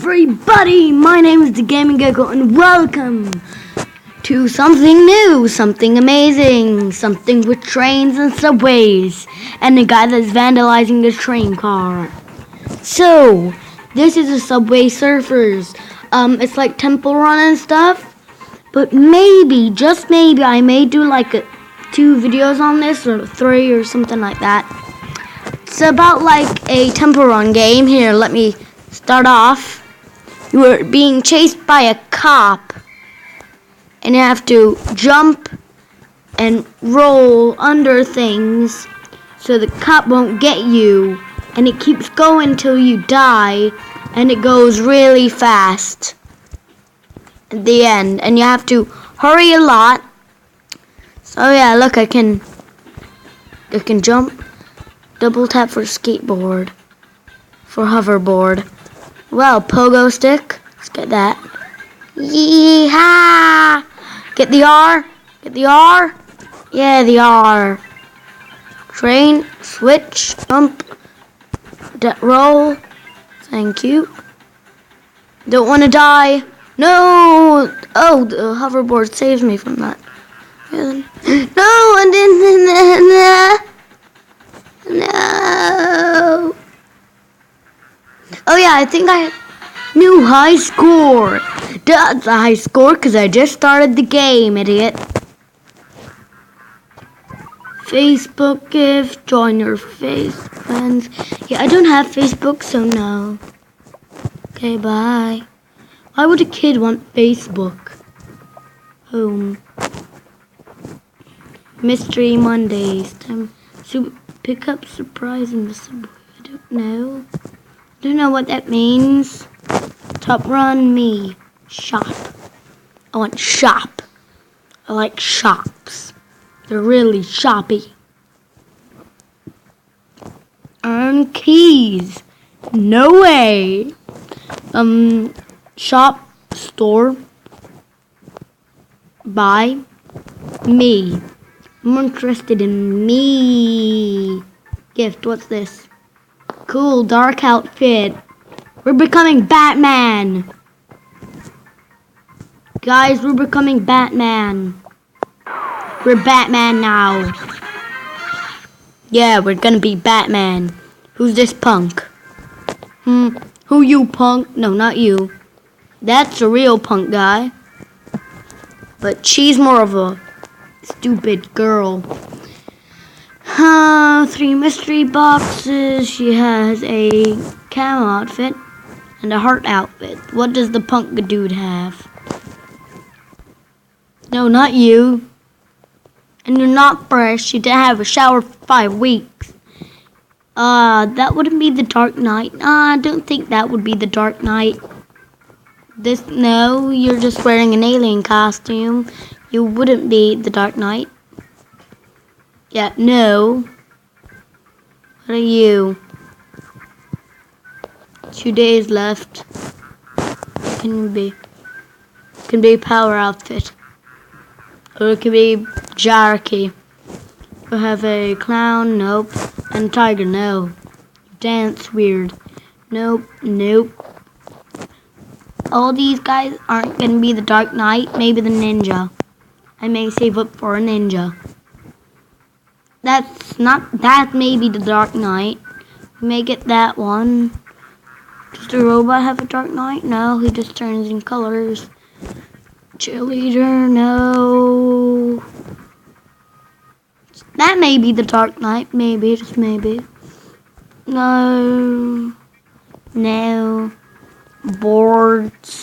everybody, my name is the Gaming Gecko and welcome to something new, something amazing, something with trains and subways and a guy that's vandalizing the train car. So, this is a Subway Surfers. It's like Temple Run and stuff, but maybe, just maybe, I may do like 2 videos on this or 3 or something like that. It's about like a Temple Run game. Here, let me start off. You are being chased by a cop, and you have to jump and roll under things so the cop won't get you, and it keeps going till you die, and it goes really fast at the end, and you have to hurry a lot. So yeah, look, I can jump. Double tap for skateboard, for hoverboard. Well, pogo stick. Let's get that. Yeehaw! Get the R. Get the R. Yeah, the R. Train. Switch. Jump. Roll. Thank you. Don't want to die. No! Oh, the hoverboard saves me from that. No, I didn't. No. Oh yeah, I think I new high score. That's a high score because I just started the game, idiot. Facebook gift, join your face friends. Yeah, I don't have Facebook, so no. Okay, bye. Why would a kid want Facebook? Home. Mystery Mondays. Time to pick up surprise in the subway. I don't know. Don't know what that means. Top run me. Shop. I want shop. I like shops. They're really shoppy. Earn keys. No way. Shop. Store. Buy. Me. I'm interested in me. Gift. What's this? Cool, dark outfit. We're becoming Batman. Guys, we're becoming Batman. We're Batman now. Yeah, we're gonna be Batman. Who's this punk? Who you, punk? No, not you. That's a real punk guy. But she's more of a stupid girl. 3 mystery boxes. She has a camo outfit and a heart outfit. What does the punk dude have? No, not you. And you're not fresh. You didn't have a shower for 5 weeks. That wouldn't be the Dark Knight. I don't think that would be the Dark Knight. No, you're just wearing an alien costume. You wouldn't be the Dark Knight. Yeah, no. What are you? 2 days left. Can be power outfit. Or it could be jerky. We have a clown, nope. And tiger, no. Dance weird. Nope, nope. All these guys aren't gonna be the Dark Knight, maybe the ninja. I may save up for a ninja. That may be the Dark Knight. We may get that one. Does the robot have a Dark Knight? No, he just turns in colors. Cheerleader, no. That may be the Dark Knight, maybe, just maybe. No. No. Boards.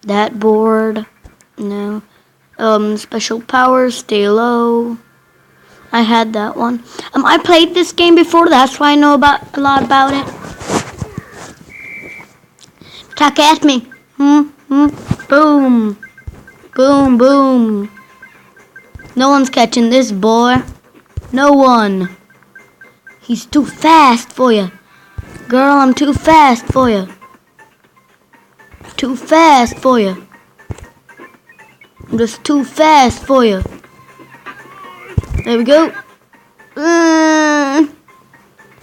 That board. No. Special powers, stay low. I had that one. I played this game before, that's why I know a lot about it. Attack at me. Boom. Boom, boom. No one's catching this boy. No one. He's too fast for you. Girl, I'm too fast for you. Too fast for you. I'm just too fast for you. There we go.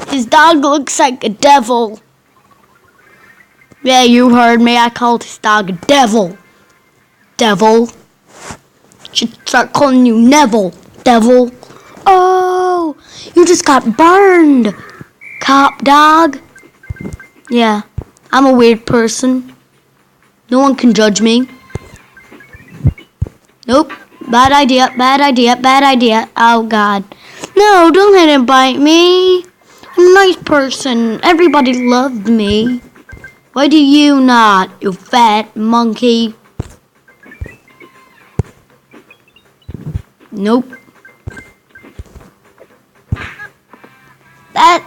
His dog looks like a devil. Yeah, you heard me. I called this dog a devil. Devil. Should start calling you Neville. Devil. Oh, you just got burned. Cop dog. Yeah, I'm a weird person. No one can judge me. Nope. Bad idea, bad idea, bad idea. Oh, God. No, don't let him bite me. I'm a nice person. Everybody loved me. Why do you not, you fat monkey? Nope.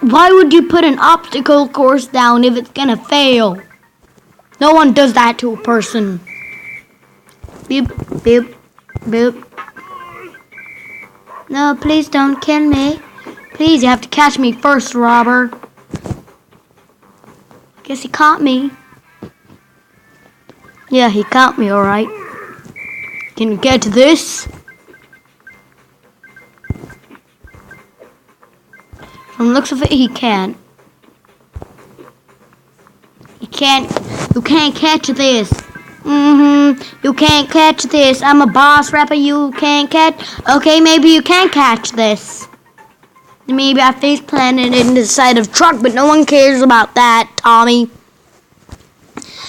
Why would you put an obstacle course down if it's gonna fail? No one does that to a person. Beep, beep, beep. No, please don't kill me. Please, you have to catch me first, robber. Guess he caught me. Yeah, he caught me, alright. Can you get to this? From the looks of it, he can't. You can't catch this. You can't catch this. I'm a boss rapper, you can't catch. Okay, maybe you can catch this. Maybe I face planted in the side of truck, but no one cares about that, Tommy.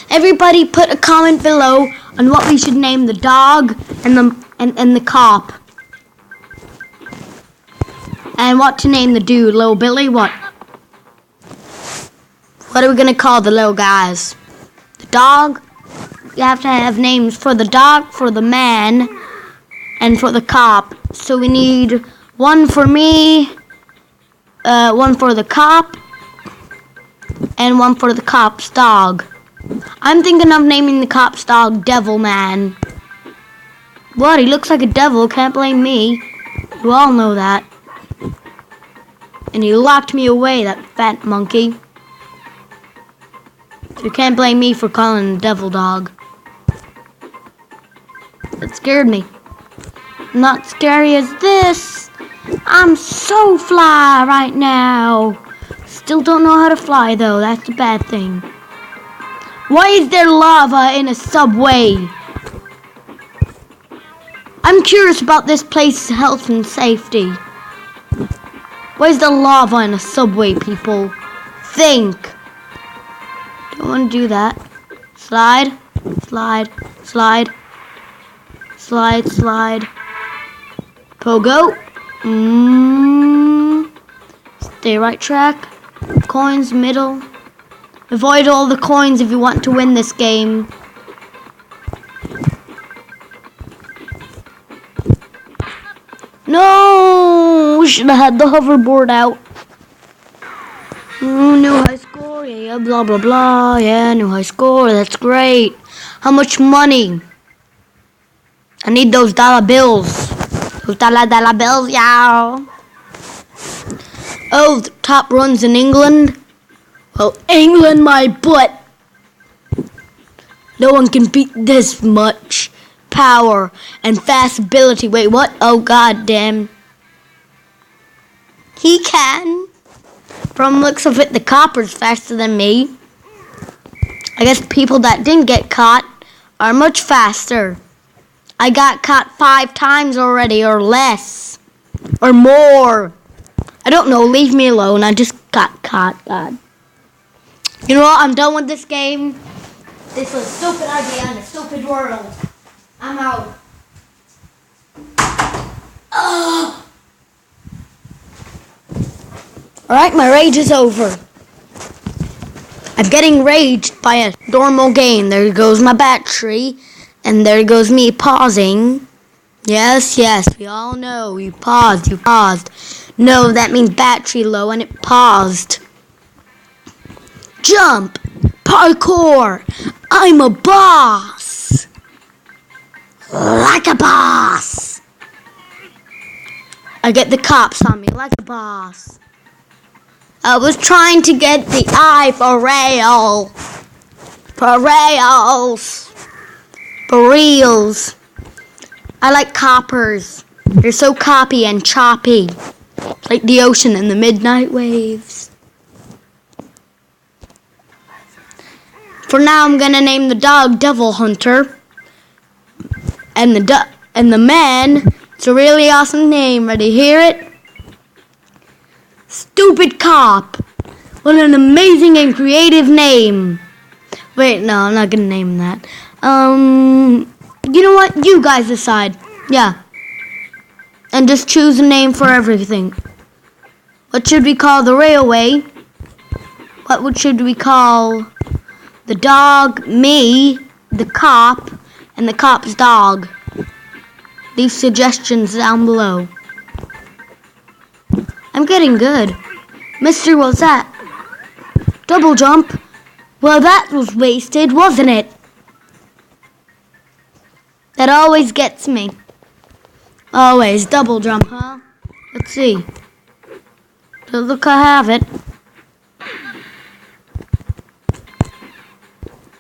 Everybody put a comment below on what we should name the dog and the cop. And what to name the dude, Little Billy, what? What are we gonna call the little guys? The dog? You have to have names for the dog, for the man, and for the cop. So we need one for me, one for the cop, and one for the cop's dog. I'm thinking of naming the cop's dog Devil Man. What? He looks like a devil, can't blame me. You all know that. And he locked me away, that fat monkey. You can't blame me for calling him Devil Dog. It scared me. Not scary as this. I'm so fly right now. Still don't know how to fly though, that's the bad thing. Why is there lava in a subway? I'm curious about this place's health and safety. Why is there lava in a subway, people? Think. Don't want to do that. Slide, slide, slide, slide, slide. Pogo. Stay right track. Coins, middle. Avoid all the coins if you want to win this game. No! Should have had the hoverboard out. New high score, yeah, blah, blah, blah. Yeah, new high score, that's great. How much money? I need those dollar bills. Those dollar bills, yeah. Oh, the top runs in England? Well, England, my butt. No one can beat this much power and fast ability. Wait, what? Oh, god damn. He can. From looks of it, the copper's faster than me. I guess people that didn't get caught are much faster. I got caught 5 times already, or less. Or more. I don't know, leave me alone. I just got caught, God. You know what? I'm done with this game. This was a stupid idea in a stupid world. I'm out. Alright, my rage is over. I'm getting raged by a normal game. There goes my battery. And there goes me pausing. Yes, we all know. You paused. No, that means battery low and it paused. Jump! Parkour! I'm a boss! Like a boss! I get the cops on me like a boss. I was trying to get the eye for real. For reals. For reals. I like coppers. They're so coppy and choppy. Like the ocean and the midnight waves. For now, I'm gonna name the dog Devil Hunter, and the man. It's a really awesome name. Ready? Hear it? Stupid Cop. What an amazing and creative name. Wait, no, I'm not gonna name that. You know what? You guys decide. Yeah. And just choose a name for everything. What should we call the railway? What should we call the dog, me, the cop, and the cop's dog? Leave suggestions down below. I'm getting good. Mister, what's that? Double jump? Well, that was wasted, wasn't it? That always gets me. Always. Double jump, huh? Let's see. Look, I have it.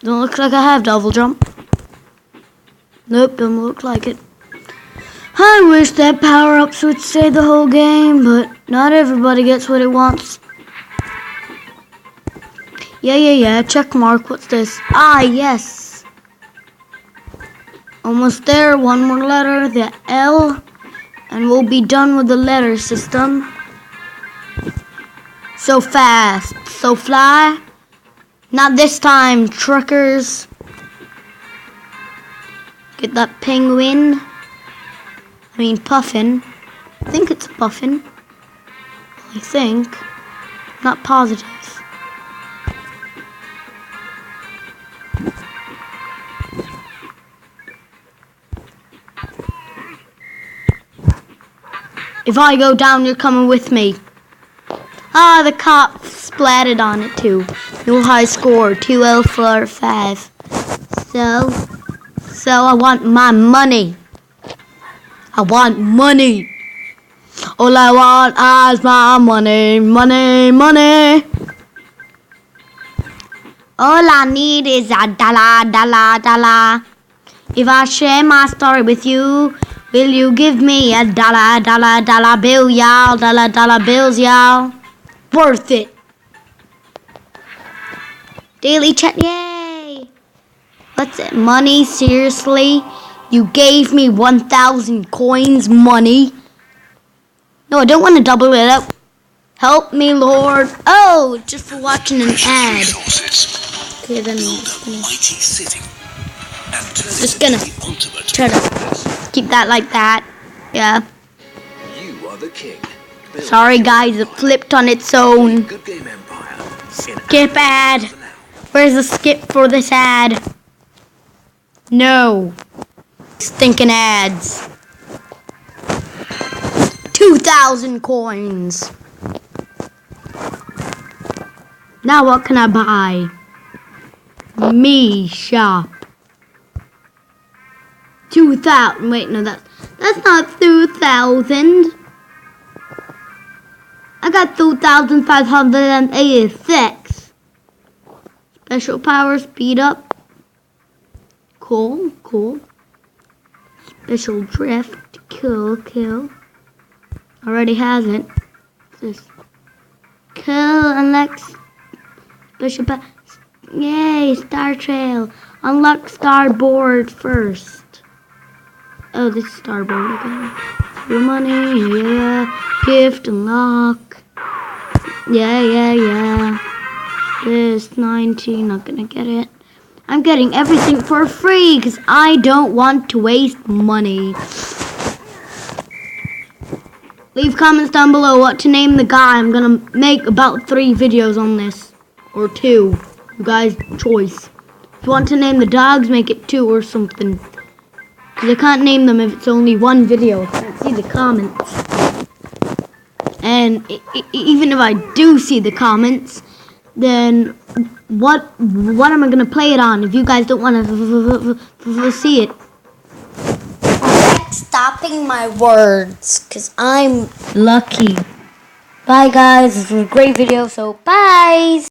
Don't look like I have double jump. Nope, don't look like it. I wish that power-ups would stay the whole game, but not everybody gets what it wants. Yeah. Check mark. What's this? Ah, yes. Almost there. One more letter, the L, and we'll be done with the letter system. So fast, so fly. Not this time, truckers. Get that penguin. Puffin. I think it's a puffin. I think. Not positive. If I go down, you're coming with me. Ah, the cop splatted on it too. No high score, 2L for 5. So I want my money. I want money. All I want is my money, money, money. All I need is a dollar, dollar, dollar. If I share my story with you, will you give me a dollar, dollar, dollar bill, y'all? Dollar, dollar bills, y'all. Worth it. Daily chat, yay. What's it? Money, seriously? You gave me 1,000 coins, money? No, I don't want to double it up. Help me, Lord. Oh, just for watching an ad. Okay, then I'm just gonna try to keep that like that. Yeah. You are the king. Sorry, guys, it flipped on its own. Good game empire. Skip ad. Where's the skip for this ad? No. Stinking ads. 2,000 coins. Now what can I buy? Me shop. 2,000. Wait, no, that's not 2,000. I got 2,586. Special power, speed up. Cool. Special drift, kill. Already has it. This kill, unlock special power. Yay, star trail. Unlock starboard first. Oh, this is starboard again. Your money, yeah. Gift, unlock. Yeah. This 19, not gonna get it. I'm getting everything for free because I don't want to waste money. Leave comments down below what to name the guy. I'm gonna make about 3 videos on this. Or 2. You guys' choice. If you want to name the dogs, make it 2 or something. Because I can't name them if it's only 1 video. I can't see the comments. And even if I do see the comments, then what am I gonna play it on if you guys don't want to see it? Stopping my words because I'm lucky. Bye guys, this was a great video, so bye.